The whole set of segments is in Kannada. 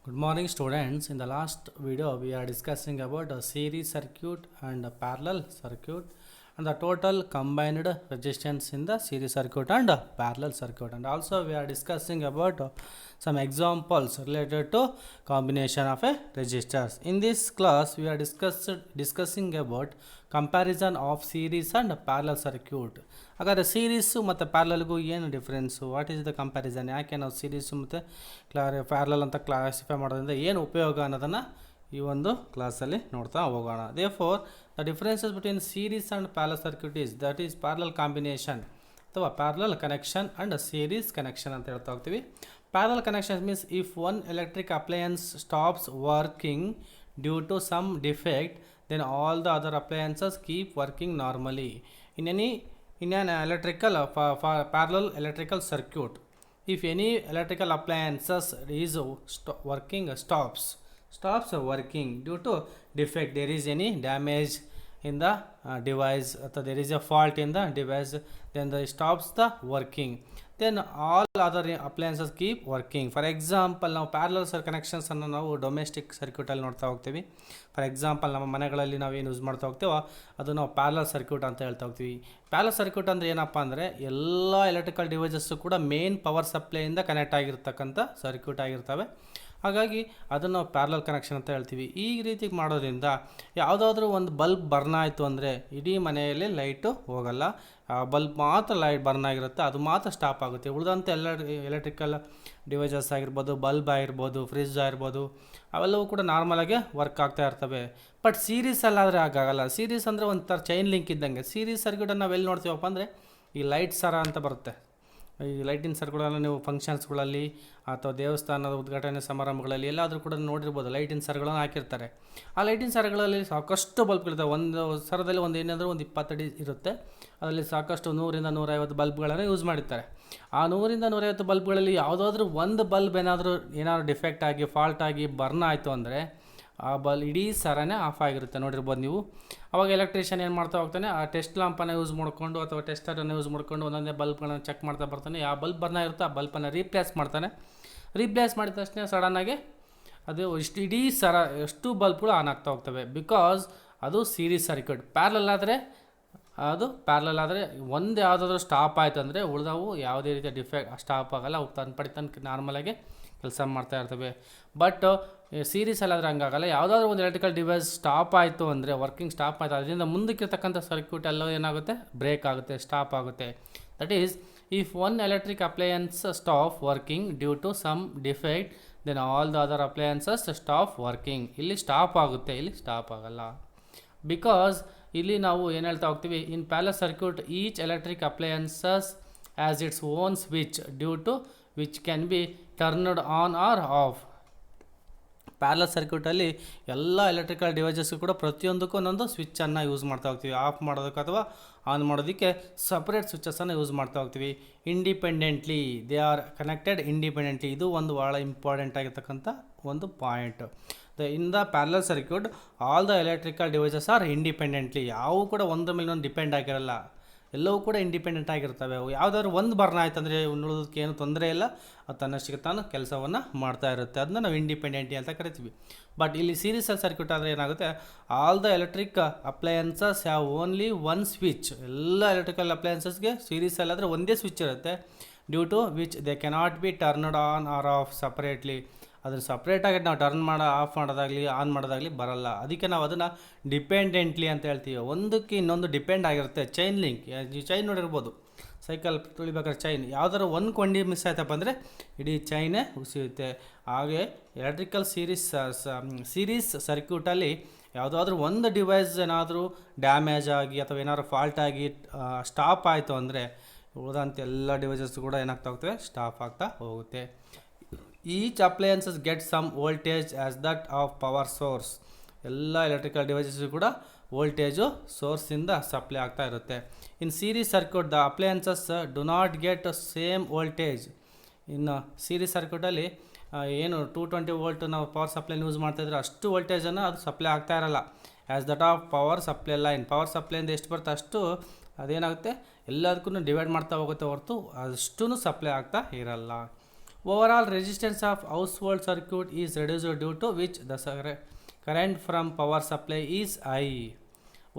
Good morning students. In the last video we are discussing about a series circuit and a parallel circuit and the total combined resistance in the series circuit and parallel circuit, and also we are discussing about some examples related to combination of a resistors. In this class we are discussing about comparison of series and parallel circuit. ಹಾಗಾದರೆ ಸೀರೀಸು ಮತ್ತು ಪ್ಯಾರಲಲ್ಗೂ ಏನು difference, what is the comparison, ಯಾಕೆ ನಾವು ಸೀರೀಸು ಮತ್ತು ಪ್ಯಾರಲಲ್ ಅಂತ ಕ್ಲಾಸಿಫೈ ಮಾಡೋದ್ರಿಂದ ಏನು ಉಪಯೋಗ ಅನ್ನೋದನ್ನು ಈ ಒಂದು ಕ್ಲಾಸಲ್ಲಿ ನೋಡ್ತಾ ಹೋಗೋಣ. Therefore the differences between series and parallel circuit is that is parallel combination ಅಥವಾ parallel connection and series connection ಅಂತ ಹೇಳ್ತಾ ಹೋಗ್ತೀವಿ. Parallel connection means if one electric appliance stops working due to some defect then all the other appliances keep working normally. In an electrical parallel electrical circuit, if any electrical appliances is stops working due to defect, there is any damage in the device, or there is a fault in the device, then it stops the working, then all other appliances keep working. For example, ನಾವು ಪ್ಯಾರಲಲ್ ಕನೆಕ್ಷನ್ಸ್ ಅನ್ನು ನಾವು ಡೊಮೆಸ್ಟಿಕ್ ಸರ್ಕ್ಯೂಟಲ್ಲಿ ನೋಡ್ತಾ ಹೋಗ್ತೀವಿ. ಫಾರ್ ಎಕ್ಸಾಂಪಲ್ ನಮ್ಮ ಮನೆಗಳಲ್ಲಿ ನಾವು ಏನು ಯೂಸ್ ಮಾಡ್ತಾ ಹೋಗ್ತೀವೋ ಅದು ನಾವು ಪ್ಯಾರಲಲ್ ಸರ್ಕ್ಯೂಟ್ ಅಂತ ಹೇಳ್ತಾ ಹೋಗ್ತೀವಿ. ಪ್ಯಾರಲಲ್ ಸರ್ಕ್ಯೂಟ್ ಅಂದರೆ ಏನಪ್ಪ ಅಂದರೆ ಎಲ್ಲ ಎಲೆಕ್ಟ್ರಿಕಲ್ ಡಿವೈಸಸ್ಸು ಕೂಡ ಮೇನ್ ಪವರ್ ಸಪ್ಲೈಯಿಂದ ಕನೆಕ್ಟ್ ಆಗಿರ್ತಕ್ಕಂಥ ಸರ್ಕ್ಯೂಟ್ ಆಗಿರ್ತವೆ. ಹಾಗಾಗಿ ಅದನ್ನು ನಾವು ಪ್ಯಾರಲಲ್ ಕನೆಕ್ಷನ್ ಅಂತ ಹೇಳ್ತೀವಿ. ಈ ರೀತಿ ಮಾಡೋದ್ರಿಂದ ಯಾವುದಾದ್ರೂ ಒಂದು ಬಲ್ಬ್ ಬರ್ನ್ ಆಯಿತು ಅಂದರೆ ಇಡೀ ಮನೆಯಲ್ಲಿ ಲೈಟು ಹೋಗಲ್ಲ, ಬಲ್ಬ್ ಮಾತ್ರ ಲೈಟ್ ಬರ್ನ್ ಆಗಿರುತ್ತೆ, ಅದು ಮಾತ್ರ ಸ್ಟಾಪ್ ಆಗುತ್ತೆ. ಉಳಿದಂಥ ಎಲ್ಲ ಎಲೆಕ್ಟ್ರಿಕಲ್ ಡಿವೈಸಸ್ ಆಗಿರ್ಬೋದು, ಬಲ್ಬ್ ಆಗಿರ್ಬೋದು, ಫ್ರಿಜ್ ಆಗಿರ್ಬೋದು, ಅವೆಲ್ಲವೂ ಕೂಡ ನಾರ್ಮಲಾಗೆ ವರ್ಕ್ ಆಗ್ತಾ ಇರ್ತವೆ. ಬಟ್ ಸೀರೀಸಲ್ಲಾದರೆ ಆಗಾಗಲ್ಲ. ಸೀರೀಸ್ ಅಂದರೆ ಒಂಥರ ಚೈನ್ ಲಿಂಕ್ ಇದ್ದಂಗೆ. ಸೀರೀಸ್ ಸರ್ಕ್ಯೂಟನ್ನು ನಾವು ಎಲ್ಲಿ ನೋಡ್ತೀವಪ್ಪ ಅಂದರೆ ಈ ಲೈಟ್ ಸರ ಅಂತ ಬರುತ್ತೆ. ಈ ಲೈಟಿನ ಸರ್ಗಳನ್ನು ನೀವು ಫಂಕ್ಷನ್ಸ್ಗಳಲ್ಲಿ ಅಥವಾ ದೇವಸ್ಥಾನದ ಉದ್ಘಾಟನೆ ಸಮಾರಂಭಗಳಲ್ಲಿ ಎಲ್ಲಾದರೂ ಕೂಡ ನೋಡಿರ್ಬೋದು, ಲೈಟಿನ ಸರಗಳನ್ನು ಹಾಕಿರ್ತಾರೆ. ಆ ಲೈಟಿನ ಸರಗಳಲ್ಲಿ ಸಾಕಷ್ಟು ಬಲ್ಬ್ಗಳಿರ್ತವೆ. ಒಂದು ಸರದಲ್ಲಿ ಒಂದು ಏನಾದರೂ ಒಂದು 20 ಅಡಿ ಇರುತ್ತೆ. ಅದರಲ್ಲಿ ಸಾಕಷ್ಟು 100ರಿಂದ 150 ಬಲ್ಬ್ಗಳನ್ನು ಯೂಸ್ ಮಾಡಿರ್ತಾರೆ. ಆ 100ರಿಂದ 150 ಬಲ್ಬ್ಗಳಲ್ಲಿ ಯಾವುದಾದ್ರೂ ಒಂದು ಬಲ್ಬ್ ಏನಾದರೂ ಡಿಫೆಕ್ಟ್ ಆಗಿ ಫಾಲ್ಟ್ ಆಗಿ ಬರ್ನ್ ಆಯಿತು ಅಂದರೆ ಆ ಇಡೀ ಸರನೇ ಆಫ್ ಆಗಿರುತ್ತೆ, ನೋಡಿರ್ಬೋದು ನೀವು. ಅವಾಗ ಎಲೆಕ್ಟ್ರಿಷಿಯನ್ ಏನು ಮಾಡ್ತಾ ಹೋಗ್ತಾನೆ, ಆ ಟೆಸ್ಟ್ ಲ್ಯಾಂಪನ್ನು ಯೂಸ್ ಮಾಡಿಕೊಂಡು ಅಥವಾ ಟೆಸ್ಟರನ್ನು ಯೂಸ್ ಮಾಡಿಕೊಂಡು ಒಂದೊಂದೇ ಬಲ್ಬ್ಗಳನ್ನು ಚೆಕ್ ಮಾಡ್ತಾ ಬರ್ತಾನೆ. ಯಾವ ಬಲ್ಬ್ ಬರ್ನ ಇರುತ್ತೆ ಆ ಬಲ್ಬನ್ನು ರೀಪ್ಲೇಸ್ ಮಾಡ್ತಾನೆ. ರೀಪ್ಲೇಸ್ ಮಾಡಿದ ತಕ್ಷಣ ಸಡನ್ನಾಗಿ ಅದು ಇಡೀ ಸರ ಎಷ್ಟು ಬಲ್ಬ್ಗಳು ಆನ್ ಆಗ್ತಾ ಹೋಗ್ತವೆ. ಬಿಕಾಸ್ ಅದು ಸೀರೀಸ್ ಸರ್ಕ್ಯೂಟ್. ಪ್ಯಾರಲಲ್ ಆದರೆ ಒಂದು ಯಾವುದಾದ್ರೂ ಸ್ಟಾಪ್ ಆಯಿತು ಅಂದರೆ ಉಳಿದವು ಯಾವುದೇ ರೀತಿಯ ಡಿಫೆಕ್ಟ್ ಸ್ಟಾಪ್ ಆಗೋಲ್ಲ, ಅವು ತನಕ ನಾರ್ಮಲಾಗಿ ಕೆಲಸ ಮಾಡ್ತಾ ಇರ್ತವೆ. ಬಟ್ ಸೀರೀಸಲ್ಲಾದರೆ ಹಂಗಾಗಲ್ಲ. ಯಾವುದಾದ್ರೂ ಒಂದು ಎಲೆಕ್ಟ್ರಿಕಲ್ ಡಿವೈಸ್ ಸ್ಟಾಪ್ ಆಯಿತು ಅಂದರೆ, ವರ್ಕಿಂಗ್ ಸ್ಟಾಪ್ ಆಯಿತು, ಅದರಿಂದ ಮುಂದಕ್ಕಿರ್ತಕ್ಕಂಥ ಸರ್ಕ್ಯೂಟ್ ಎಲ್ಲ ಏನಾಗುತ್ತೆ, ಬ್ರೇಕ್ ಆಗುತ್ತೆ, ಸ್ಟಾಪ್ ಆಗುತ್ತೆ. That is if one electric appliance stop working due to some defect then all the other appliances stop working. ಇಲ್ಲಿ ಸ್ಟಾಪ್ ಆಗುತ್ತೆ, ಇಲ್ಲಿ ಸ್ಟಾಪ್ ಆಗಲ್ಲ. ಬಿಕಾಸ್ ಇಲ್ಲಿ ನಾವು ಏನು ಹೇಳ್ತಾ ಹೋಗ್ತೀವಿ, in parallel circuit each electric appliances as its own switch due to which can be turned on or off. Parallel ಸರ್ಕ್ಯೂಟಲ್ಲಿ ಎಲ್ಲ ಎಲೆಕ್ಟ್ರಿಕಲ್ ಡಿವೈಸಸ್ಸು ಕೂಡ ಪ್ರತಿಯೊಂದಕ್ಕೂ ಒಂದೊಂದು ಸ್ವಿಚ್ಚನ್ನು ಯೂಸ್ ಮಾಡ್ತಾ ಹೋಗ್ತೀವಿ. ಆಫ್ ಮಾಡೋದಕ್ಕೆ ಅಥವಾ ಆನ್ ಮಾಡೋದಕ್ಕೆ ಸಪ್ರೇಟ್ ಸ್ವಿಚಸ್ಸನ್ನು ಯೂಸ್ ಮಾಡ್ತಾ ಹೋಗ್ತೀವಿ. Independently they are connected independently. ಇದು ಒಂದು ಭಾಳ ಇಂಪಾರ್ಟೆಂಟ್ ಆಗಿರ್ತಕ್ಕಂಥ ಒಂದು point. In the parallel circuit all the electrical devices are independently. ಯಾವೂ ಕೂಡ ಒಂದ್ರ ಮೇಲೆ ಒಂದು ಡಿಪೆಂಡ್ ಆಗಿರಲ್ಲ, ಎಲ್ಲವೂ ಕೂಡ ಇಂಡಿಪೆಂಡೆಂಟ್ ಆಗಿರ್ತವೆ. ಅವು ಯಾವುದಾದ್ರು ಒಂದು ಬರ್ನ್ ಆಯ್ತು ಅಂದರೆ ಉಳಿದೋದಕ್ಕೆ ಏನು ತೊಂದರೆ ಇಲ್ಲ, ಅದು ತನ್ನಷ್ಟಕ್ಕೆ ತಾನು ಕೆಲಸವನ್ನು ಮಾಡ್ತಾ ಇರುತ್ತೆ. ಅದನ್ನ ನಾವು ಇಂಡಿಪೆಂಡೆಂಟಿ ಅಂತ ಕರಿತೀವಿ. ಬಟ್ ಇಲ್ಲಿ ಸೀರೀಸಲ್ ಸರ್ಕ್ಯೂಟ್ ಆದರೆ ಏನಾಗುತ್ತೆ, all the electric appliances have only one switch. ಎಲ್ಲ ಎಲೆಕ್ಟ್ರಿಕಲ್ ಅಪ್ಲಯನ್ಸಸ್ಗೆ ಸೀರೀಸಲ್ಲಾದರೆ ಒಂದೇ ಸ್ವಿಚ್ ಇರುತ್ತೆ. Due to which they cannot be turned on or off separately. ಅದನ್ನು ಸಪ್ರೇಟಾಗಿ ನಾವು ಟರ್ನ್ ಆಫ್ ಮಾಡೋದಾಗಲಿ ಆನ್ ಮಾಡೋದಾಗಲಿ ಬರಲ್ಲ. ಅದಕ್ಕೆ ನಾವು ಅದನ್ನು ಡಿಪೆಂಡೆಂಟ್ಲಿ ಅಂತ ಹೇಳ್ತೀವಿ. ಒಂದಕ್ಕೆ ಇನ್ನೊಂದು ಡಿಪೆಂಡ್ ಆಗಿರುತ್ತೆ. ಚೈನ್ ಲಿಂಕ್, ನೀವು ಚೈನ್ ನೋಡಿರ್ಬೋದು, ಸೈಕಲ್ ತುಳಿಬೇಕಾದ್ರೆ ಚೈನ್ ಯಾವುದಾದ್ರು ಒಂದು ಕೊಂಡಿ ಮಿಸ್ ಆಯ್ತಪ್ಪ ಅಂದರೆ ಇಡೀ ಚೈನೇ ಉಸಿಯುತ್ತೆ. ಹಾಗೆ ಎಲೆಕ್ಟ್ರಿಕಲ್ ಸೀರೀಸ್ ಸರ್ಕ್ಯೂಟಲ್ಲಿ ಯಾವುದಾದ್ರೂ ಒಂದು ಡಿವೈಸ್ ಏನಾದರೂ ಡ್ಯಾಮೇಜ್ ಆಗಿ ಅಥವಾ ಏನಾದರೂ ಫಾಲ್ಟ್ ಆಗಿ ಸ್ಟಾಪ್ ಆಯಿತು ಅಂದರೆ ಉಳಿದಂಥ ಎಲ್ಲ ಡಿವೈಸಸ್ ಕೂಡ ಏನಾಗ್ತಾ ಹೋಗ್ತವೆ, ಸ್ಟಾಪ್ ಆಗ್ತಾ ಹೋಗುತ್ತೆ. Each appliances get some voltage as that of power source. ಎಲ್ಲ ಎಲೆಕ್ಟ್ರಿಕಲ್ ಡಿವೈಸಸ್ ಕೂಡ ವೋಲ್ಟೇಜು ಸೋರ್ಸಿಂದ ಸಪ್ಲೈ ಆಗ್ತಾ ಇರುತ್ತೆ. In series circuit the appliances do not get same voltage. ಇನ್ನು ಸೀರೀಸ್ ಸರ್ಕ್ಯೂಟಲ್ಲಿ ಏನು 220 ವೋಲ್ಟ್ ನಾವು ಪವರ್ ಸಪ್ಲೈನ ಯೂಸ್ ಮಾಡ್ತಾಯಿದ್ರೆ ಅಷ್ಟು ವೋಲ್ಟೇಜನ್ನು ಅದು ಸಪ್ಲೈ ಆಗ್ತಾ ಇರಲ್ಲ. As that of power supply line. Power ಸಪ್ಲೈಯಿಂದ ಎಷ್ಟು ಬರುತ್ತೆ ಅಷ್ಟು ಅದೇನಾಗುತ್ತೆ, ಎಲ್ಲದಕ್ಕೂ ಡಿವೈಡ್ ಮಾಡ್ತಾ ಹೋಗುತ್ತೆ ಹೊರತು ಅಷ್ಟೂ ಸಪ್ಲೈ ಆಗ್ತಾ ಇರಲ್ಲ. Overall resistance of household circuit is reduced due to which the current from power supply is high.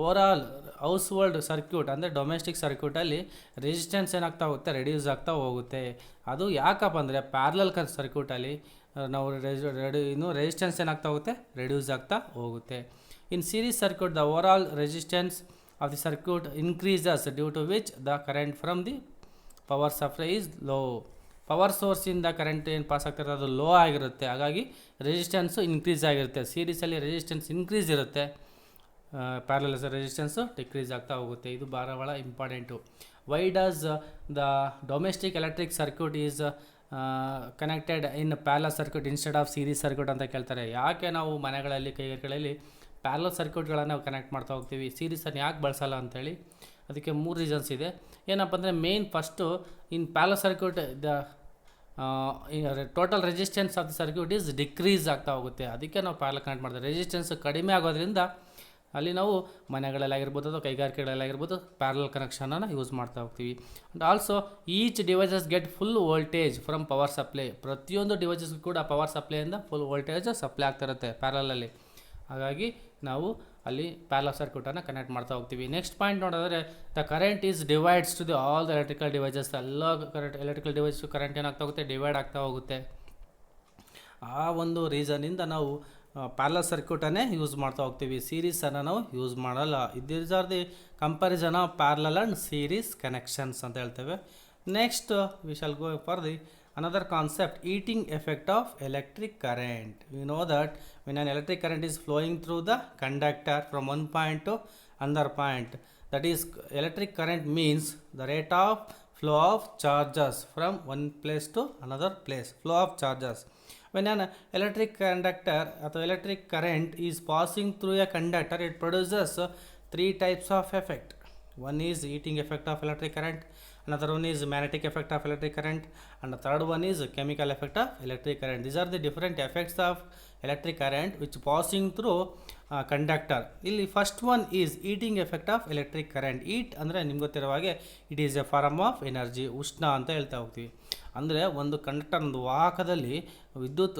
Overall house hold circuit ಅಂದರೆ ಡೊಮೆಸ್ಟಿಕ್ ಸರ್ಕ್ಯೂಟಲ್ಲಿ ರೆಸಿಸ್ಟೆನ್ಸ್ ಏನಾಗ್ತಾ ಹೋಗುತ್ತೆ, ರೆಡ್ಯೂಸ್ ಆಗ್ತಾ ಹೋಗುತ್ತೆ. ಅದು ಯಾಕಪ್ಪ ಅಂದರೆ ಪ್ಯಾರಲಲ್ ಸರ್ಕ್ಯೂಟಲ್ಲಿ ನಾವು ಇನ್ನು ರೆಸಿಸ್ಟೆನ್ಸ್ ಏನಾಗ್ತಾ ಹೋಗುತ್ತೆ, ರೆಡ್ಯೂಸ್ ಆಗ್ತಾ ಹೋಗುತ್ತೆ. In series circuit the overall resistance of the circuit increases due to which the current from the power supply is low. Power ಸೋರ್ಸಿಂದ ಕರೆಂಟ್ ಏನು ಪಾಸ್ ಆಗ್ತಿರುತ್ತೆ ಅದು ಲೋ ಆಗಿರುತ್ತೆ, ಹಾಗಾಗಿ ರೆಸಿಸ್ಟೆನ್ಸು ಇನ್ಕ್ರೀಸ್ ಆಗಿರುತ್ತೆ. ಸೀರೀಸಲ್ಲಿ ರೆಸಿಸ್ಟೆನ್ಸ್ ಇನ್ಕ್ರೀಸ್ ಇರುತ್ತೆ, ಪ್ಯಾರಲಲ್ ರೆಸಿಸ್ಟೆನ್ಸು ಡಿಕ್ರೀಸ್ ಆಗ್ತಾ ಹೋಗುತ್ತೆ. ಇದು ಭಾಳ important. Why does the domestic electric circuit is connected in parallel circuit instead of series circuit ಅಂತ ಕೇಳ್ತಾರೆ. ಯಾಕೆ ನಾವು ಮನೆಗಳಲ್ಲಿ ಕೈಗಾರಿಕೆಗಳಲ್ಲಿ ಪ್ಯಾರಲಲ್ ಸರ್ಕ್ಯೂಟ್ಗಳನ್ನು ನಾವು ಕನೆಕ್ಟ್ ಮಾಡ್ತಾ ಹೋಗ್ತೀವಿ, ಸೀರೀಸನ್ನು ಯಾಕೆ ಬಳಸಲ್ಲ ಅಂಥೇಳಿ? ಅದಕ್ಕೆ 3 ರೀಸನ್ಸ್ ಇದೆ. ಏನಪ್ಪ ಅಂದರೆ main first in parallel circuit the total resistance of the circuit is decrease ಆಗ್ತಾ ಹೋಗುತ್ತೆ. ಅದಕ್ಕೆ ನಾವು ಪ್ಯಾರಲಲ್ ಕನೆಕ್ಟ್ ಮಾಡ್ತೀವಿ. ರೆಸಿಸ್ಟೆನ್ಸ್ ಕಡಿಮೆ ಆಗೋದ್ರಿಂದ ಅಲ್ಲಿ ನಾವು ಮನೆಗಳಲ್ಲಾಗಿರ್ಬೋದು ಅಥವಾ ಕೈಗಾರಿಕೆಗಳಲ್ಲಾಗಿರ್ಬೋದು ಪ್ಯಾರಲಲ್ ಕನೆಕ್ಷನನ್ನು ಯೂಸ್ ಮಾಡ್ತಾ ಹೋಗ್ತೀವಿ. And also each devices get full voltage from power supply. ಪ್ರತಿಯೊಂದು ಡಿವೈಸಸ್ಗೂ ಕೂಡ ಪವರ್ ಸಪ್ಲೈಯಿಂದ ಫುಲ್ ವೋಲ್ಟೇಜ್ ಸಪ್ಲೈ ಆಗ್ತಿರುತ್ತೆ ಪ್ಯಾರಲಲ್ಲಿ. ಹಾಗಾಗಿ ನಾವು ಅಲ್ಲಿ ಪ್ಯಾರಲಲ್ ಸರ್ಕ್ಯೂಟನ್ನು ಕನೆಕ್ಟ್ ಮಾಡ್ತಾ ಹೋಗ್ತೀವಿ. ನೆಕ್ಸ್ಟ್ ಪಾಯಿಂಟ್ ನೋಡಿದ್ರೆ the current is divides to the all the electrical devices. ಎಲ್ಲ ಎಲೆಕ್ಟ್ರಿಕಲ್ ಡಿವೈಸು ಕರೆಂಟ್ ಏನಾಗ್ತಾ ಹೋಗುತ್ತೆ, ಡಿವೈಡ್ ಆಗ್ತಾ ಹೋಗುತ್ತೆ. ಆ ಒಂದು ರೀಸನಿಂದ ನಾವು ಪ್ಯಾರಲಲ್ ಸರ್ಕ್ಯೂಟನ್ನೇ ಯೂಸ್ ಮಾಡ್ತಾ ಹೋಗ್ತೀವಿ, ಸೀರೀಸನ್ನು ನಾವು ಯೂಸ್ ಮಾಡಲ್ಲ. These are the comparison of parallel and series connections ಅಂತ ಹೇಳ್ತೇವೆ. Next we shall go for the another concept, heating effect of electric current. We know that when an electric current is flowing through the conductor from one point to another point, that is electric current means the rate of flow of charges from one place to another place, flow of charges. When an electric conductor or electric current is passing through a conductor, it produces 3 types of effect. One is heating effect of electric current, another one is magnetic effect of electric current, and the third one is chemical effect of electric current. These are the different effects of electric current which passing through conductor. ಇಲ್ಲಿ first one is heating effect of electric current. Heat ಅಂದರೆ ನಿಮ್ಗೆ ಗೊತ್ತಿರೋ ಹಾಗೆ it is a form of energy, ಉಷ್ಣ ಅಂತ ಹೇಳ್ತಾ ಹೋಗ್ತೀವಿ. ಅಂದರೆ ಒಂದು ಕಂಡಕ್ಟರ್, ಒಂದು ವಾಹಕದಲ್ಲಿ ವಿದ್ಯುತ್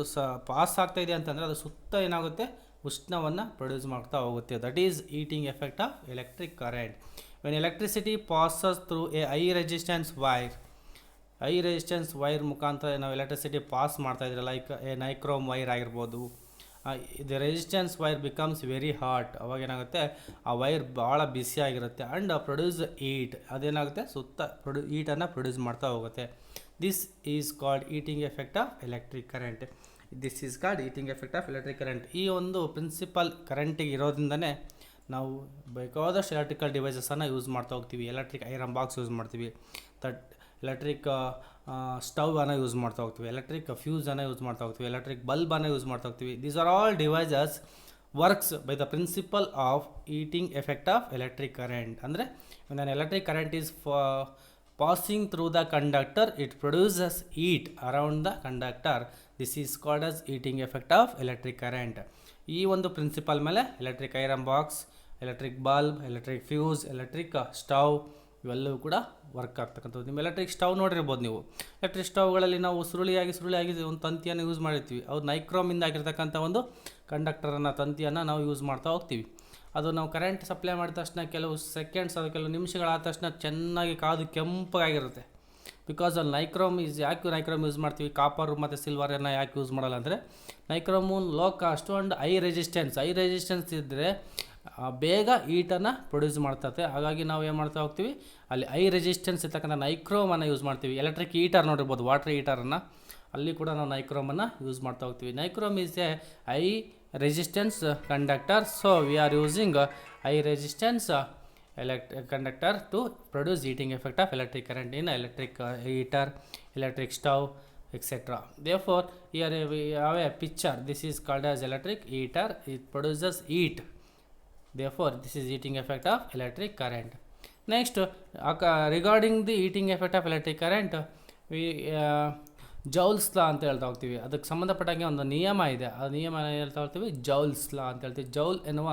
ಪಾಸ್ ಆಗ್ತಾ ಇದೆ ಅಂತಂದರೆ ಅದು ಸುತ್ತ ಏನಾಗುತ್ತೆ, ಉಷ್ಣವನ್ನು ಪ್ರೊಡ್ಯೂಸ್ ಮಾಡ್ತಾ ಹೋಗುತ್ತೆ. That is heating effect of electric current. When electricity passes through a high resistance wire ಮುಖಾಂತರ ನಾವು ಎಲೆಕ್ಟ್ರಿಸಿಟಿ ಪಾಸ್ ಮಾಡ್ತಾ ಇದ್ರೆ, ಲೈಕ್ ಎ ನೈಕ್ರೋಮ್ ವೈರ್ ಆಗಿರ್ಬೋದು, the resistance wire becomes very hot. ಅವಾಗ ಏನಾಗುತ್ತೆ, ಆ ವೈರ್ ಭಾಳ ಬಿಸಿ ಆಗಿರುತ್ತೆ ಆ್ಯಂಡ್ ಪ್ರೊಡ್ಯೂಸ್ ಈಟ್. ಅದೇನಾಗುತ್ತೆ, ಸುತ್ತ ಈಟನ್ನು ಪ್ರೊಡ್ಯೂಸ್ ಮಾಡ್ತಾ ಹೋಗುತ್ತೆ. This is called eating effect of electric current. ಈ ಒಂದು ಪ್ರಿನ್ಸಿಪಲ್ ಕರೆಂಟಿಗೆ ಇರೋದ್ರಿಂದನೇ ನಾವು ಬೇಕಾದಷ್ಟು ಎಲೆಕ್ಟ್ರಿಕಲ್ ಡಿವೈಸಸನ್ನು ಯೂಸ್ ಮಾಡ್ತಾ ಹೋಗ್ತೀವಿ. ಎಲೆಕ್ಟ್ರಿಕ್ ಐರನ್ ಬಾಕ್ಸ್ ಯೂಸ್ ಮಾಡ್ತೀವಿ, ಎಲೆಕ್ಟ್ರಿಕ್ ಸ್ಟವನ್ನು ಯೂಸ್ ಮಾಡ್ತಾ ಹೋಗ್ತೀವಿ, ಎಲೆಕ್ಟ್ರಿಕ್ ಫ್ಯೂಸನ್ನು ಯೂಸ್ ಮಾಡ್ತಾ ಹೋಗ್ತೀವಿ, ಎಲೆಕ್ಟ್ರಿಕ್ ಬಲ್ಬನ್ನು ಯೂಸ್ ಮಾಡ್ತಾ ಹೋಗ್ತೀವಿ. These are all devices works by the principle of heating effect of electric current. ಅಂದರೆ when electric current is passing through the conductor, it produces heat around the conductor. This is called as heating effect of electric current. ಈ ಒಂದು ಪ್ರಿನ್ಸಿಪಲ್ ಮೇಲೆ electric iron box, electric bulb, electric fuse, electric stove ಇವೆಲ್ಲವೂ ಕೂಡ ವರ್ಕ್ ಆಗ್ತಕ್ಕಂಥದ್ದು. ನಿಮ್ಮ ಎಲೆಕ್ಟ್ರಿಕ್ ಸ್ಟವ್ ನೋಡಿರ್ಬೋದು ನೀವು. ಎಲೆಕ್ಟ್ರಿಕ್ ಸ್ಟವ್ಗಳಲ್ಲಿ ನಾವು ಸುರುಳಿಯಾಗಿ ಒಂದು ತಂತಿಯನ್ನು ಯೂಸ್ ಮಾಡಿರ್ತೀವಿ. ಅದು ನೈಕ್ರೋಮಿಂದ ಆಗಿರ್ತಕ್ಕಂಥ ಒಂದು ಕಂಡಕ್ಟರನ್ನು, ತಂತಿಯನ್ನು ನಾವು ಯೂಸ್ ಮಾಡ್ತಾ ಹೋಗ್ತೀವಿ. ಅದು ನಾವು ಕರೆಂಟ್ ಸಪ್ಲೈ ಮಾಡಿದ ತಕ್ಷಣ ಕೆಲವು ಸೆಕೆಂಡ್ಸ್, ಅದು ಕೆಲವು ನಿಮಿಷಗಳಾದ ತಕ್ಷಣ ಚೆನ್ನಾಗಿ ಕಾದು ಕೆಂಪಾಗಿರುತ್ತೆ. ಬಿಕಾಸ್ ಅಲ್ಲಿ ಯಾಕೆ ನೈಕ್ರೋಮ್ ಯೂಸ್ ಮಾಡ್ತೀವಿ, ಕಾಪರ್ ಮತ್ತು ಸಿಲ್ವರನ್ನು ಯಾಕೆ ಯೂಸ್ ಮಾಡಲ್ಲ ಅಂದರೆ, nichrome low cost and high resistance ಇದ್ದರೆ ಬೇಗ ಹೀಟನ್ನು ಪ್ರೊಡ್ಯೂಸ್ ಮಾಡ್ತದೆ. ಹಾಗಾಗಿ ನಾವು ಏನು ಮಾಡ್ತಾ ಹೋಗ್ತೀವಿ, ಅಲ್ಲಿ ಹೈ ರೆಸಿಸ್ಟೆನ್ಸ್ ಇರ್ತಕ್ಕಂಥ ನೈಕ್ರೋಮನ್ನು ಯೂಸ್ ಮಾಡ್ತೀವಿ. ಎಲೆಕ್ಟ್ರಿಕ್ ಹೀಟರ್ ನೋಡಿರ್ಬೋದು, ವಾಟರ್ ಹೀಟರನ್ನು, ಅಲ್ಲಿ ಕೂಡ ನಾವು ನೈಕ್ರೋಮನ್ನು ಯೂಸ್ ಮಾಡ್ತಾ ಹೋಗ್ತೀವಿ. Nichrome is A high resistance conductor, so we are using high resistance conductor to produce heating effect of electric current in electric heater, electric stove, etc. Therefore here we have a picture. This is called as electric heater. It produces heat, therefore this is heating effect of electric current. Next, regarding the heating effect of electric current, we Joule's law ಅಂತ ಹೇಳ್ತಾ ಹೋಗ್ತೀವಿ. ಅದಕ್ಕೆ ಸಂಬಂಧಪಟ್ಟಂಗೆ ಒಂದು ನಿಯಮ ಇದೆ. ಆ ನಿಯಮ ಹೇಳ್ತಾ ಹೋಗ್ತೀವಿ ಜೌಲ್ಸ್ ಲಾ ಅಂತ ಹೇಳ್ತೀವಿ. ಜೌಲ್ ಎನ್ನುವ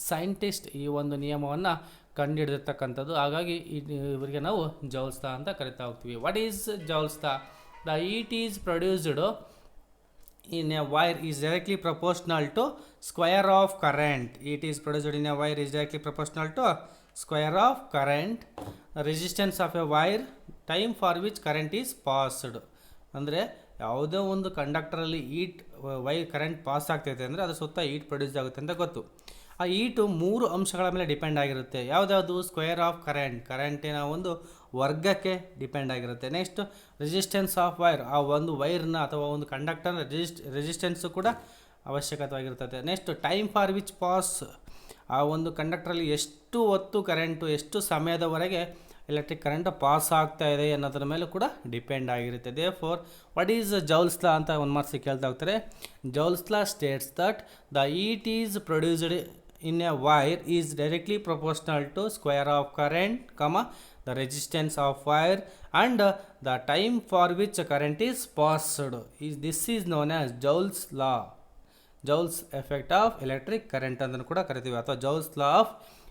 ಸೈಂಟಿಸ್ಟ್ ಈ ಒಂದು ನಿಯಮವನ್ನು ಕಂಡುಹಿಡಿದಿರ್ತಕ್ಕಂಥದ್ದು. ಹಾಗಾಗಿ ಇವರಿಗೆ ನಾವು ಜೌಲ್ಸ್ ಲಾ ಅಂತ ಕರಿತಾ ಹೋಗ್ತೀವಿ. What is Joule's law? the heat is produced in a wire is directly proportional to square of current. Heat is produced in a wire is directly proportional to square of current. Resistance of a wire, time for which current is passed. ಅಂದರೆ ಯಾವುದೋ ಒಂದು ಕಂಡಕ್ಟರಲ್ಲಿ ಈಟ್ ವೈರ್ ಕರೆಂಟ್ ಪಾಸ್ ಆಗ್ತೈತೆ ಅಂದರೆ ಅದು ಸುತ್ತ ಈಟ್ ಪ್ರೊಡ್ಯೂಸ್ ಆಗುತ್ತೆ ಅಂತ ಗೊತ್ತು. ಆ ಈಟು 3 ಅಂಶಗಳ ಮೇಲೆ ಡಿಪೆಂಡ್ ಆಗಿರುತ್ತೆ. ಯಾವುದ್ಯಾವುದು? ಸ್ಕ್ವೇರ್ ಆಫ್ ಕರೆಂಟಿನ ಒಂದು ವರ್ಗಕ್ಕೆ ಡಿಪೆಂಡ್ ಆಗಿರುತ್ತೆ. ನೆಕ್ಸ್ಟ್ ರೆಸಿಸ್ಟೆನ್ಸ್ ಆಫ್ ವೈರ್, ಆ ಒಂದು ವೈರ್ನ ಅಥವಾ ಒಂದು ಕಂಡಕ್ಟರ್ನ ರೆಸಿಸ್ಟೆನ್ಸು ಕೂಡ ಅವಶ್ಯಕವಾಗಿರ್ತದೆ. Next time for which pass, ಆ ಒಂದು ಕಂಡಕ್ಟರಲ್ಲಿ ಎಷ್ಟು ಹೊತ್ತು ಕರೆಂಟು, ಎಷ್ಟು ಸಮಯದವರೆಗೆ ಎಲೆಕ್ಟ್ರಿಕ್ ಕರೆಂಟ್ ಪಾಸ್ ಆಗ್ತಾ ಇದೆ ಅನ್ನೋದ್ರ ಮೇಲೆ ಕೂಡ ಡಿಪೆಂಡ್ ಆಗಿರುತ್ತೆ. Therefore what is Joule's law ಅಂತ ಒಂದು ಮಾರ್ಕ್ಸಿಗೆ ಕೇಳ್ತಾ ಹೋಗ್ತಾರೆ. Joule's law states that the heat is produced in a wire is directly proportional to square of current, the resistance of wire and the time for which current is passed. This is known as Joule's law. Joule's effect of electric current ಅಂತಲೂ ಕೂಡ ಕರಿತೀವಿ, ಅಥವಾ Joule's law of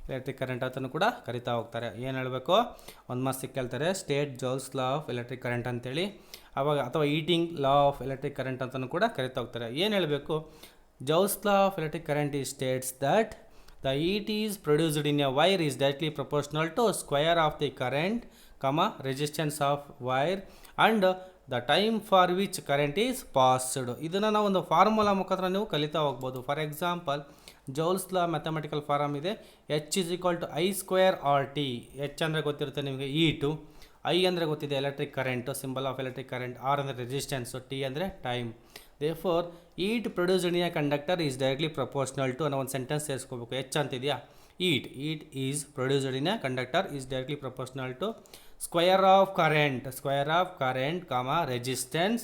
electric current ಅಂತಲೂ ಕೂಡ ಕರಿತಾ ಹೋಗ್ತಾರೆ. ಏನು ಹೇಳಬೇಕು? ಒಂದು ಮಾರ್ಕ್ಸಿಗೆ ಕೇಳ್ತಾರೆ, state Joule's law of electric current ಅಂತೇಳಿ, ಅವಾಗ ಅಥವಾ eating law of electric current ಅಂತಲೂ ಕೂಡ ಕರಿತಾ ಹೋಗ್ತಾರೆ. ಏನು ಹೇಳಬೇಕು? Joule's law of electric current states that the heat is produced in a wire is directly proportional to square of the current, resistance of wire and the time for which current is passed. ಇದನ್ನು ನಾವು ಒಂದು ಫಾರ್ಮುಲಾ ಮುಖಾಂತರ ನೀವು ಕಲಿತಾ ಹೋಗ್ಬೋದು. For example, Joule's law mathematical form ಇದೆ, H is equal to I square RT. H ಅಂದರೆ ಗೊತ್ತಿರುತ್ತೆ ನಿಮಗೆ ಈಟು, I ಅಂದರೆ ಗೊತ್ತಿದೆ electric current, symbol of electric current, R ಅಂದರೆ ರೆಸಿಸ್ಟೆನ್ಸು, T ಅಂದರೆ time. Therefore, heat produced in a conductor is directly proportional to ಅನ್ನೋ ಒಂದು ಸೆಂಟೆನ್ಸ್ ಸೇರಿಸ್ಕೋಬೇಕು. H ಅಂತಿದೆಯಾ? heat is produced in a conductor is directly proportional to square of current, resistance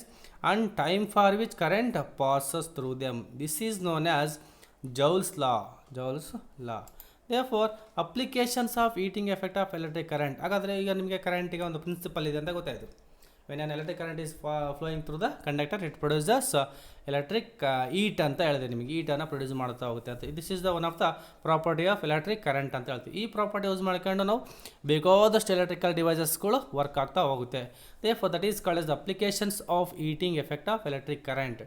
and time for which current passes through them. This is known as Joule's law. Therefore, applications of heating effect of electric current. ಹಾಗಾದರೆ ಈಗ ನಿಮಗೆ ಕರೆಂಟಿಗೆ ಒಂದು ಪ್ರಿನ್ಸಿಪಲ್ ಇದೆ ಅಂತ ಗೊತ್ತಾಯಿತು. When an electric current is flowing through the conductor, it produces electric heat ಅಂತ ಹೇಳಿದೆ ನಿಮಗೆ, ಹೀಟನ್ನು ಪ್ರೊಡ್ಯೂಸ್ ಮಾಡ್ತಾ ಹೋಗುತ್ತೆ ಅಂತ. This is the one of the property of electric current ಅಂತ ಹೇಳ್ತೀವಿ. ಈ ಪ್ರಾಪರ್ಟಿ ಯೂಸ್ ಮಾಡ್ಕೊಂಡು ನಾವು ಬೇಕಾದಷ್ಟು ಎಲೆಕ್ಟ್ರಿಕಲ್ ಡಿವೈಸಸ್ಗಳು ವರ್ಕ್ ಆಗ್ತಾ ಹೋಗುತ್ತೆ. Therefore, that is called as the applications of heating effect of electric current.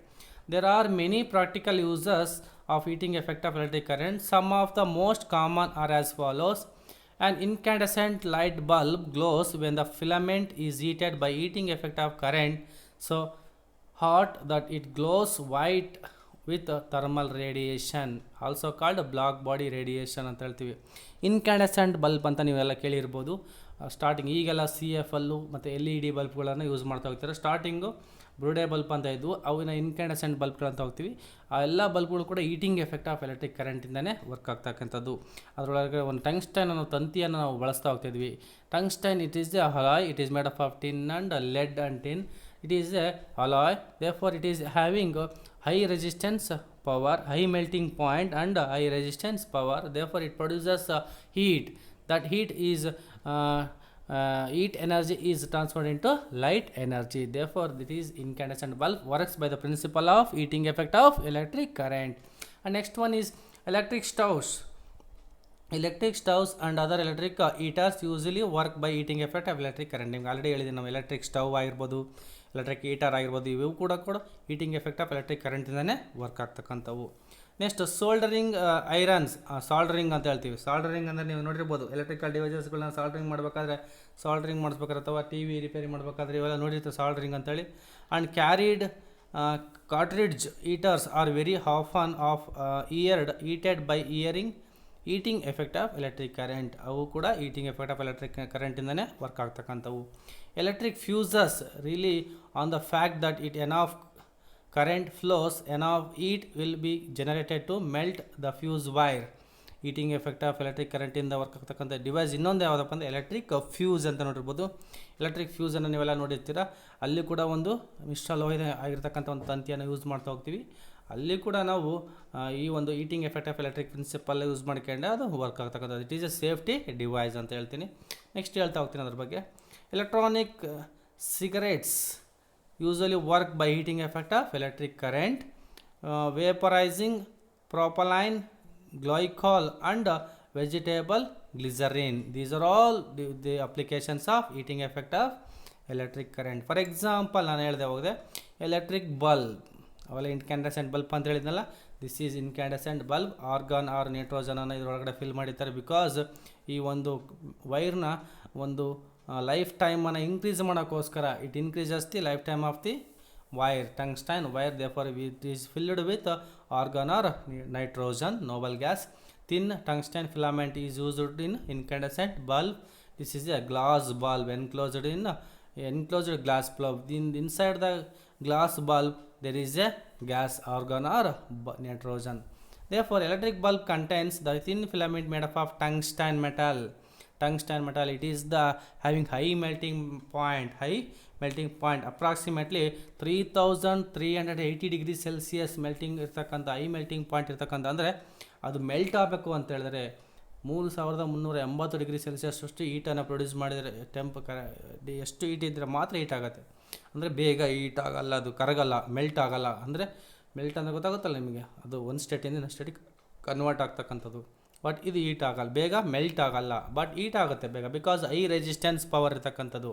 There are many practical uses of heating effect of electric current. Some of the most common are as follows. An incandescent light bulb glows when the filament is heated by heating effect of current so hot that it glows white with thermal radiation, also called black body radiation ಅಂತ ಹೇಳ್ತೀವಿ. ಇನ್ಕ್ಯಾಂಡೆಸೆಂಟ್ ಬಲ್ಬ್ ಅಂತ ನೀವೆಲ್ಲ ಕೇಳಿರ್ಬೋದು. ಸ್ಟಾರ್ಟಿಂಗ್ ಈಗೆಲ್ಲ CFL ಮತ್ತು LED ಬಲ್ಬ್ಗಳನ್ನು ಯೂಸ್ ಮಾಡ್ತಾ ಹೋಗ್ತಾರೆ. ಸ್ಟಾರ್ಟಿಂಗು ಬ್ರೂಡೆ ಬಲ್ಬ್ ಅಂತ ಇದ್ವು, ಅವಿನ ಇನ್ಕ್ಯಾಂಡೆಸೆಂಟ್ ಬಲ್ಬ್ಗಳಂತ ಹೋಗ್ತೀವಿ. ಆ ಎಲ್ಲ ಬಲ್ಬ್ಗಳು ಕೂಡ ಹೀಟಿಂಗ್ ಎಫೆಕ್ಟ್ ಆಫ್ ಎಲೆಕ್ಟ್ರಿಕ್ ಕರೆಂಟಿಂದನೇ ವರ್ಕ್ ಆಗ್ತಕ್ಕಂಥದ್ದು. ಅದರೊಳಗೆ ಒಂದು ಟಂಗ್ಸ್ಟೈನ್ ಅನ್ನೋ ತಂತಿಯನ್ನು ನಾವು ಬಳಸ್ತಾ ಹೋಗ್ತಿದ್ವಿ. Tungsten it is a alloy, it is made up of tin and lead and tin. It is a alloy, therefore it is having high resistance power, high melting point and high resistance power. Therefore, it produces heat. That heat energy is transferred into light energy. Therefore, it is incandescent bulb works by the principle of heating effect of electric current. And next one is electric stoves. Electric stoves and other electric heaters usually work by heating effect of electric current. ನಿಮ್ಗೆ ಆಲ್ರೆಡಿ ಹೇಳಿದ್ದೀನಿ ನಾವು, ಎಲೆಕ್ಟ್ರಿಕ್ ಸ್ಟವ್ ಆಗಿರ್ಬೋದು, ಎಲೆಕ್ಟ್ರಿಕ್ ಹೀಟರ್ ಆಗಿರ್ಬೋದು, ಇವು ಕೂಡ ಹೀಟಿಂಗ್ ಎಫೆಕ್ಟ್ ಆಫ್ ಎಲೆಕ್ಟ್ರಿಕ್ ಕರೆಂಟಿಂದನೇ ವರ್ಕ್ ಆಗ್ತಕ್ಕಂಥವು. ನೆಕ್ಸ್ಟ್ ಸೋಲ್ಡರಿಂಗ್ ಐರನ್ಸ್, ಸಾಲ್ಡರಿಂಗ್ ಅಂತ ಹೇಳ್ತೀವಿ. ಸಾಲ್ಡರಿಂಗ್ ಅಂದರೆ ನೀವು ನೋಡಿರ್ಬೋದು, ಎಲೆಕ್ಟ್ರಿಕಲ್ ಡಿವೈಸಸ್ಗಳನ್ನ ಸಾಲ್ಡರಿಂಗ್ ಮಾಡಬೇಕಾದ್ರೆ, ಸಾಲ್ಡರಿಂಗ್ ಮಾಡಿಸ್ಬೇಕಾದ್ರೆ ಅಥವಾ TV ರಿಪೇರಿ ಮಾಡಬೇಕಾದ್ರೆ ಇವೆಲ್ಲ ನೋಡಿರ್ತೀವಿ ಸಾಲ್ಡರಿಂಗ್ ಅಂತೇಳಿ. And carried cartridge heaters are very often heated by heating effect of electric current. ಅವು ಕೂಡ heating effect of electric ಕರೆಂಟಿಂದನೇ ವರ್ಕ್ ಆಗ್ತಕ್ಕಂಥವು. Electric fuses really on the fact that it enough current flows, enough heat will be generated to melt the fuse wire. Heating effect of electric current ಇಂದ ವರ್ಕ್ ಆಗ್ತಕ್ಕಂಥ ಡಿವೈಸ್ ಇನ್ನೊಂದು ಯಾವುದಪ್ಪ ಅಂದರೆ ಎಲೆಕ್ಟ್ರಿಕ್ ಫ್ಯೂಸ್ ಅಂತ ನೋಡಿರ್ಬೋದು. ಎಲೆಕ್ಟ್ರಿಕ್ ಫ್ಯೂಸನ್ನು ನೀವೆಲ್ಲ ನೋಡಿರ್ತೀರ, ಅಲ್ಲಿ ಕೂಡ ಒಂದು ಮಿಶ್ರಲೋಹದ ಆಗಿರ್ತಕ್ಕಂಥ ಒಂದು ತಂತಿಯನ್ನು ಯೂಸ್ ಮಾಡ್ತಾ ಹೋಗ್ತೀವಿ. ಅಲ್ಲಿ ಕೂಡ ನಾವು ಈ ಒಂದು heating effect of electric principle use ಮಾಡ್ಕೊಂಡೆ ಅದು ವರ್ಕ್ ಆಗ್ತಕ್ಕಂಥದ್ದು. It is a safety device ಅಂತ ಹೇಳ್ತೀನಿ. ನೆಕ್ಸ್ಟ್ ಹೇಳ್ತಾ ಹೋಗ್ತೀನಿ ಅದ್ರ ಬಗ್ಗೆ. Electronic cigarettes usually work by heating effect of electric current. Vaporizing propylene glycol and vegetable glycerin, these are all the applications of heating effect of electric current. For example ನಾನು ಹೇಳಿದೆ ಹೋಗಿದೆ ಎಲೆಕ್ಟ್ರಿಕ್ ಬಲ್ಬ್, ಅವೆಲ್ಲ ಇನ್ಕ್ಯಾಂಡೆಸೆಂಟ್ ಬಲ್ಬ್ ಅಂತ ಹೇಳಿದ್ನಲ್ಲ, this is incandescent bulb. Argon or ನೈಟ್ರೋಜನನ್ನು ಇದರೊಳಗಡೆ ಫಿಲ್ ಮಾಡಿರ್ತಾರೆ. ಬಿಕಾಸ್ ಈ ಒಂದು ವೈರ್ನ ಒಂದು ಲೈಫ್ ಟೈಮನ್ನು ಇನ್ಕ್ರೀಸ್ ಮಾಡೋಕ್ಕೋಸ್ಕರ it increases the life time of the wire, tungsten wire, therefore it is filled with argon or nitrogen, noble gas. Thin tungsten filament is used in incandescent bulb. This is a glass bulb enclosed in enclosed glass bulb. Inside the glass bulb there is a gas, argon or nitrogen. Therefore electric bulb contains the thin filament made up of tungsten metal. Tungsten metal, it is the having high melting point, approximately 3380 degree Celsius melting ಇರ್ತಕ್ಕಂಥ ಹೈ ಮೆಲ್ಟಿಂಗ್ ಪಾಯಿಂಟ್ ಇರ್ತಕ್ಕಂಥ, ಅಂದರೆ ಅದು ಮೆಲ್ಟ್ ಆಗಬೇಕು ಅಂತ ಹೇಳಿದ್ರೆ 3380 ಡಿಗ್ರಿ ಸೆಲ್ಸಿಯಸ್ ಅಷ್ಟು ಹೀಟನ್ನು ಪ್ರೊಡ್ಯೂಸ್ ಮಾಡಿದರೆ ಎಷ್ಟು ಹೀಟ್ ಇದ್ದರೆ ಮಾತ್ರ ಹೀಟ್ ಆಗುತ್ತೆ. ಅಂದರೆ ಬೇಗ ಹೀಟ್ ಆಗಲ್ಲ, ಅದು ಕರಗಲ್ಲ, ಮೆಲ್ಟ್ ಆಗಲ್ಲ. ಅಂದರೆ ಮೆಲ್ಟ್ ಅಂದರೆ ಗೊತ್ತಾಗುತ್ತಲ್ಲ ನಿಮಗೆ, ಅದು ಒಂದು ಸ್ಟೇಟಿಂದ ಇನ್ನೊಂದು ಸ್ಟೇಟಿಗೆ ಕನ್ವರ್ಟ್ ಆಗ್ತಕ್ಕಂಥದ್ದು. ಬಟ್ ಇದು ಹೀಟ್ ಆಗಲ್ಲ, ಬೇಗ ಮೆಲ್ಟ್ ಆಗಲ್ಲ, ಬಟ್ ಹೀಟ್ ಆಗುತ್ತೆ ಬೇಗ. ಬಿಕಾಸ್ ಹೈ ರೆಸಿಸ್ಟೆನ್ಸ್ ಪವರ್ ಇರ್ತಕ್ಕಂಥದ್ದು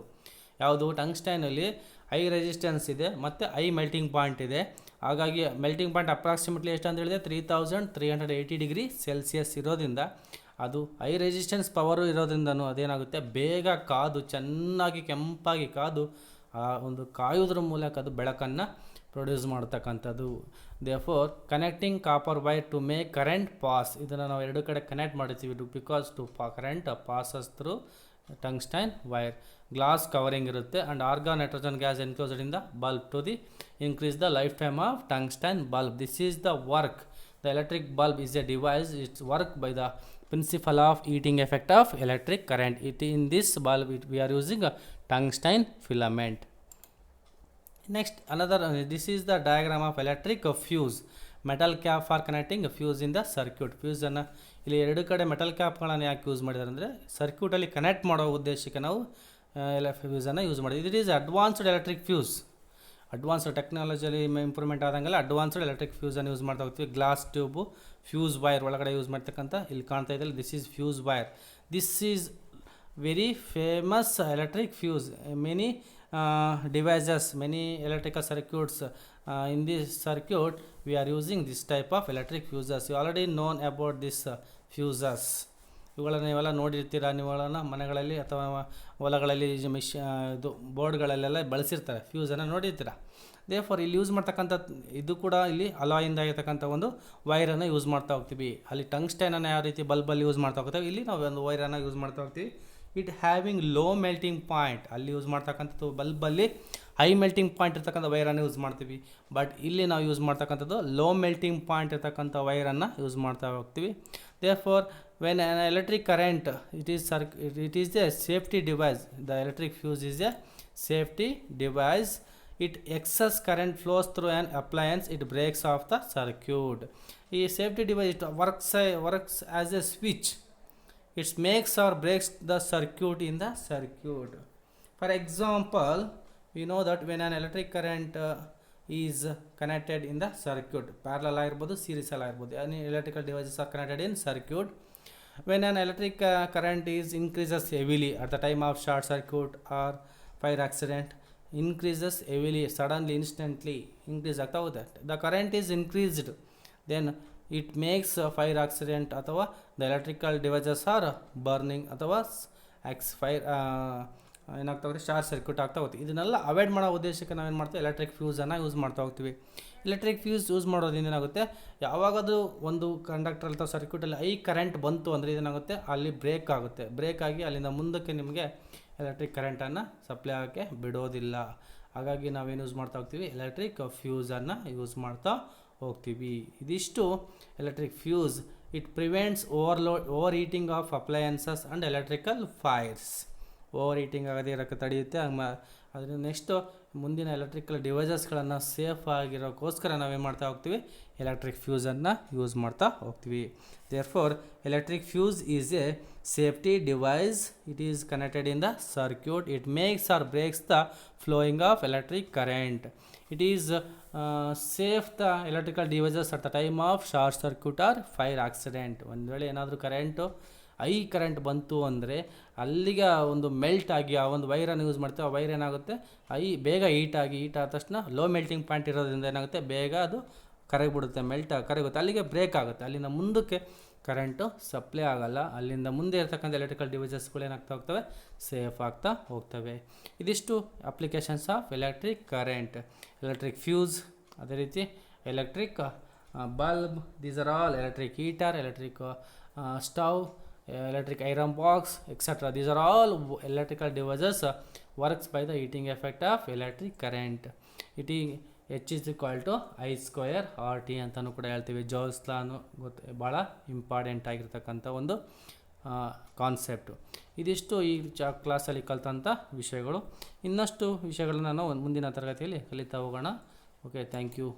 ಯಾವುದು, ಟಂಗ್ಸ್ಟೈನಲ್ಲಿ ಹೈ ರೆಸಿಸ್ಟೆನ್ಸ್ ಇದೆ ಮತ್ತು ಹೈ ಮೆಲ್ಟಿಂಗ್ ಪಾಯಿಂಟ್ ಇದೆ. ಹಾಗಾಗಿ ಮೆಲ್ಟಿಂಗ್ ಪಾಯಿಂಟ್ ಅಪ್ರಾಕ್ಸಿಮೇಟ್ಲಿ ಎಷ್ಟು ಅಂತ ಹೇಳಿದೆ 3380 ಡಿಗ್ರಿ ಸೆಲ್ಸಿಯಸ್ ಇರೋದ್ರಿಂದ, ಅದು ಹೈ ರೆಸಿಸ್ಟೆನ್ಸ್ ಪವರು ಇರೋದ್ರಿಂದನೂ ಅದೇನಾಗುತ್ತೆ, ಬೇಗ ಕಾದು ಚೆನ್ನಾಗಿ ಕೆಂಪಾಗಿ ಕಾದು ಒಂದು ಕಾಯೋದ್ರ ಮೂಲಕ ಅದು ಬೆಳಕನ್ನು ಪ್ರೊಡ್ಯೂಸ್ ಮಾಡ್ತಕ್ಕಂಥದ್ದು. Therefore connecting copper wire to make current pass, ಇದನ್ನು ನಾವು ಎರಡು ಕಡೆ ಕನೆಕ್ಟ್ ಮಾಡ್ತೀವಿ because to current passes through tungsten wire. Glass covering ಇರುತ್ತೆ and argon nitrogen gas enclosed in the bulb to the increase the life time of tungsten bulb. This is the work. The electric bulb is a device, it's work by the principle of heating effect of electric current. In this bulb we are using a tungsten filament. Next another, this is the diagram of electric fuse. Metal cap for connecting fuse in the circuit. ಫ್ಯೂಸನ್ನು ಇಲ್ಲಿ ಎರಡು ಕಡೆ ಮೆಟಲ್ ಕ್ಯಾಪ್ಗಳನ್ನು ಯಾಕೆ ಯೂಸ್ ಮಾಡಿದ್ದಾರೆ ಅಂದರೆ ಸರ್ಕ್ಯೂಟಲ್ಲಿ ಕನೆಕ್ಟ್ ಮಾಡೋ ಉದ್ದೇಶಕ್ಕೆ ನಾವು ಫ್ಯೂಸನ್ನು ಯೂಸ್ ಮಾಡಿದ್ವಿ. It is advanced electric fuse. Advanced ಟೆಕ್ನಾಲಜಿಯಲ್ಲಿ ಇಂಪ್ರೂವ್ಮೆಂಟ್ ಆದಂಗೆಲ್ಲ ಅಡ್ವಾನ್ಸ್ಡ್ ಎಲೆಕ್ಟ್ರಿಕ್ ಫ್ಯೂಸನ್ನು ಯೂಸ್ ಮಾಡ್ತಾ ಹೋಗ್ತೀವಿ. ಗ್ಲಾಸ್ ಟ್ಯೂಬು ಫ್ಯೂಸ್ ವೈರ್ ಒಳಗಡೆ ಯೂಸ್ ಮಾಡ್ತಕ್ಕಂಥ ಇಲ್ಲಿ ಕಾಣ್ತಾ ಇದ್ದಲ್ಲಿ this is fuse wire. This is very famous electric fuse. Many devices, many electrical circuits, in this circuit we are using this type of electric fuses. You already known about this fuses. ಇವುಗಳನ್ನು ನೀವೆಲ್ಲ ನೋಡಿರ್ತೀರ, ನೀವುಗಳನ್ನು ಮನೆಗಳಲ್ಲಿ ಅಥವಾ ಹೊಲಗಳಲ್ಲಿ ಇದು ಬೋರ್ಡ್ಗಳಲ್ಲೆಲ್ಲ ಬಳಸಿರ್ತಾರೆ, ಫ್ಯೂಸನ್ನು ನೋಡಿರ್ತೀರ. ದೇರ್ಫೋರ್ ಇಲ್ಲಿ ಯೂಸ್ ಮಾಡ್ತಕ್ಕಂಥ ಇದು ಕೂಡ ಇಲ್ಲಿ ಅಲಾಯಿಂದ ಇರತಕ್ಕಂಥ ಒಂದು ವೈರನ್ನು ಯೂಸ್ ಮಾಡ್ತಾ ಹೋಗ್ತೀವಿ. ಅಲ್ಲಿ ಟಂಗ್ಸ್ಟೈನನ್ನು ಯಾವ ರೀತಿ ಬಲ್ಬಲ್ಲಿ ಯೂಸ್ ಮಾಡ್ತಾ ಹೋಗ್ತೀವಿ, ಇಲ್ಲಿ ನಾವು ಒಂದು ವೈರನ್ನು ಯೂಸ್ ಮಾಡ್ತಾ ಹೋಗ್ತೀವಿ. It having low melting point, ಅಲ್ಲಿ ಯೂಸ್ ಮಾಡ್ತಕ್ಕಂಥದ್ದು ಬಲ್ಬಲ್ಲಿ ಹೈ ಮೆಲ್ಟಿಂಗ್ ಪಾಯಿಂಟ್ ಇರ್ತಕ್ಕಂಥ ವೈರನ್ನು ಯೂಸ್ ಮಾಡ್ತೀವಿ. ಬಟ್ ಇಲ್ಲಿ ನಾವು ಯೂಸ್ ಮಾಡ್ತಕ್ಕಂಥದ್ದು ಲೋ ಮೆಲ್ಟಿಂಗ್ ಪಾಯಿಂಟ್ ಇರ್ತಕ್ಕಂಥ ವೈರನ್ನು ಯೂಸ್ ಮಾಡ್ತಾ ಹೋಗ್ತೀವಿ. Therefore when on electric current it is a safety device. The electric fuse is a safety device. It excess current flows through an appliance, it breaks off the circuit. ಈ safety device it works as a switch. It makes or breaks the circuit in the circuit. For example, we know that when an electric current is connected in the circuit, parallel ಆಗಿರ್ಬೋದು, series ಆಗಿರ್ಬೋದು, any electrical devices are connected in circuit. When an electric current is increases heavily at the time of short circuit or fire accident, increases heavily, suddenly, instantly increase ಆಗ್ತಾ ಹೋಗುತ್ತೆ. The current is increased, then it makes a fire accident ಅಥವಾ the electrical devices are burning ಅಥವಾ ಫೈರ್ ಏನಾಗ್ತಾ ಹೋಗುತ್ತೆ, ಶಾರ್ಟ್ ಸರ್ಕ್ಯೂಟ್ ಆಗ್ತಾ ಹೋಗುತ್ತೆ. ಇದನ್ನೆಲ್ಲ ಅವಾಯ್ಡ್ ಮಾಡೋ ಉದ್ದೇಶಕ್ಕೆ ನಾವೇನು ಮಾಡ್ತೀವಿ, ಎಲೆಕ್ಟ್ರಿಕ್ ಫ್ಯೂಸನ್ನು ಯೂಸ್ ಮಾಡ್ತಾ ಹೋಗ್ತೀವಿ. ಎಲೆಕ್ಟ್ರಿಕ್ ಫ್ಯೂಸ್ ಯೂಸ್ ಮಾಡೋದ್ರಿಂದ ಏನಾಗುತ್ತೆ, ಯಾವಾಗದು ಒಂದು ಕಂಡಕ್ಟರ್ ಅಥವಾ ಸರ್ಕ್ಯೂಟಲ್ಲಿ ಹೈ ಕರೆಂಟ್ ಬಂತು ಅಂದರೆ ಇದೇನಾಗುತ್ತೆ, ಅಲ್ಲಿ ಬ್ರೇಕ್ ಆಗುತ್ತೆ. ಬ್ರೇಕ್ ಆಗಿ ಅಲ್ಲಿಂದ ಮುಂದಕ್ಕೆ ನಿಮಗೆ ಎಲೆಕ್ಟ್ರಿಕ್ ಕರೆಂಟನ್ನು ಸಪ್ಲೈ ಆಗೋಕ್ಕೆ ಬಿಡೋದಿಲ್ಲ. ಹಾಗಾಗಿ ನಾವೇನು ಯೂಸ್ ಮಾಡ್ತಾ ಹೋಗ್ತೀವಿ, ಎಲೆಕ್ಟ್ರಿಕ್ ಫ್ಯೂಸನ್ನು ಯೂಸ್ ಮಾಡ್ತಾ ಹೋಗ್ತೀವಿ. ಇದಿಷ್ಟು electric fuse. It prevents over heating of appliances and electrical fires. Over heating ಆಗದೆ ಇರೋಕ್ಕೆ ತಡೆಯುತ್ತೆ. ಅದರಿಂದ ನೆಕ್ಸ್ಟು ಮುಂದಿನ ಎಲೆಕ್ಟ್ರಿಕಲ್ ಡಿವೈಸಸ್ಗಳನ್ನು ಸೇಫ್ ಆಗಿರೋಕ್ಕೋಸ್ಕರ ನಾವೇನು ಮಾಡ್ತಾ ಹೋಗ್ತೀವಿ, ಎಲೆಕ್ಟ್ರಿಕ್ ಫ್ಯೂಸನ್ನು ಯೂಸ್ ಮಾಡ್ತಾ ಹೋಗ್ತೀವಿ. Therefore electric fuse is a safety device. It is connected in the circuit. It makes or breaks the flowing of electric current. It is safe the electrical devices at the time of short circuit or fire accident. ಒಂದು ವೇಳೆ ಏನಾದರೂ ಕರೆಂಟು ಹೈ ಕರೆಂಟ್ ಬಂತು ಅಂದರೆ ಅಲ್ಲಿಗೆ ಒಂದು ಮೆಲ್ಟ್ ಆಗಿ ಆ ಒಂದು ವೈರನ್ನು ಯೂಸ್ ಮಾಡ್ತೀವಿ, ಆ ವೈರ್ ಏನಾಗುತ್ತೆ ಬೇಗ ಹೀಟ್ ಆದ ತಕ್ಷಣ ಲೋ ಮೆಲ್ಟಿಂಗ್ ಪಾಯಿಂಟ್ ಇರೋದ್ರಿಂದ ಏನಾಗುತ್ತೆ ಬೇಗ ಅದು ಕರಗಿಬಿಡುತ್ತೆ, ಕರಗುತ್ತೆ, ಅಲ್ಲಿಗೆ ಬ್ರೇಕ್ ಆಗುತ್ತೆ. ಅಲ್ಲಿಂದ ಮುಂದಕ್ಕೆ ಕರೆಂಟು ಸಪ್ಲೈ ಆಗಲ್ಲ, ಅಲ್ಲಿಂದ ಮುಂದೆ ಇರ್ತಕ್ಕಂಥ ಎಲೆಕ್ಟ್ರಿಕಲ್ ಡಿವೈಸಸ್ಗಳು ಏನಾಗ್ತಾ ಹೋಗ್ತವೆ, ಸೇಫ್ ಆಗ್ತಾ ಹೋಗ್ತವೆ. ಇದಿಷ್ಟು applications of electric current. Electric fuse, ಅದೇ ರೀತಿ electric bulb, these are all electric heater, electric stove, electric iron box, etc. These are all electrical devices works by the heating effect of electric current. H is equal to I square RT ಅಂತಲೂ ಕೂಡ ಹೇಳ್ತೀವಿ. ಜೌಲ್ಸ್ ಲಾನು ಭಾಳ ಇಂಪಾರ್ಟೆಂಟ್ ಆಗಿರ್ತಕ್ಕಂಥ ಒಂದು ಕಾನ್ಸೆಪ್ಟು. ಇದಿಷ್ಟು ಈ ಕ್ಲಾಸಲ್ಲಿ ಕಲಿತಂಥ ವಿಷಯಗಳು. ಇನ್ನಷ್ಟು ವಿಷಯಗಳನ್ನ ನಾವು ಮುಂದಿನ ತರಗತಿಯಲ್ಲಿ ಕಲಿತಾ ಹೋಗೋಣ. Okay, thank you.